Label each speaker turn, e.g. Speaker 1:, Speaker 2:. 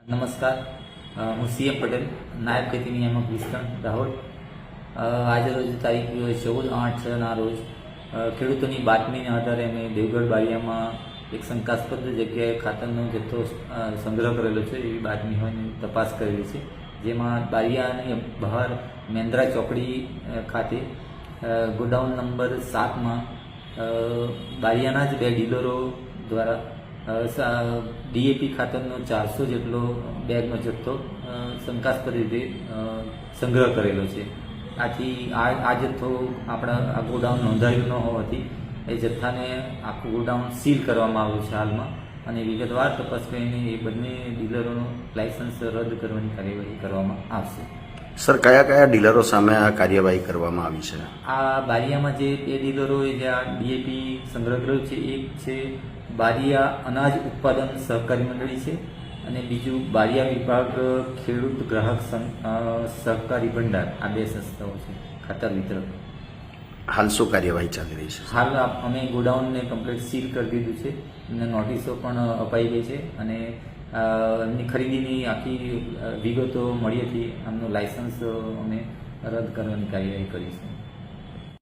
Speaker 1: નમસ્કાર, હું સીએમ પટેલ, નાયબ ખેતી નિયામક વિસ્તરણ દાહોદ. આજે રોજ તારીખ 14/8ના રોજ ખેડૂતોની બાતમીને આધારે અમે દેવગઢ બારિયામાં એક શંકાસ્પદ જગ્યાએ ખાતરનો જથ્થો સંગ્રહ કરેલો છે એવી બાતમી હોય તપાસ કરેલી છે. જેમાં બારિયાની બહાર મેન્દ્રા ચોકડી ખાતે ગોડાઉન નંબર 7માં બારિયાના જ બે ડીલરો દ્વારા ડીએપી ખાતરનો 400 જેટલો બેગનો જથ્થો શંકાસ્પદ રીતે સંગ્રહ કરેલો છે. આથી આ જથ્થો આપણા આ ગોડાઉન નોંધાયું ન હોવાથી એ જથ્થાને આખું ગોડાઉન સીલ કરવામાં આવ્યું છે હાલમાં, અને વિગતવાર તપાસ કરીને એ બંને ડીલરોનું લાયસન્સ રદ કરવાની કાર્યવાહી કરવામાં આવશે.
Speaker 2: સર, કયા કયા ડીલરો સામે આ કાર્યવાહી કરવામાં આવી છે?
Speaker 1: આ બારિયામાં જે બે ડીલરોએ જે આ ડીએપી સંગ્રહ કર્યો છે, એક છે બારિયા અનાજ ઉત્પાદન સહકારી મંડળી છે, અને બીજું બારિયા વિભાગ ખેડૂત ગ્રાહક સહકારી ભંડાર. આ બે સંસ્થાઓ છે ખાતર વિતરક.
Speaker 2: હાલ શું કાર્યવાહી ચાલી રહી છે?
Speaker 1: હાલ અમે ગોડાઉનને કમ્પ્લીટ સીલ કરી દીધું છે અને નોટિસો પણ અપાઈ ગઈ છે, અને એમની ખરીદીની આખી વિગતો મળી હતી. આમનું લાયસન્સ અમે રદ કરવાની કાર્યવાહી કરીશું.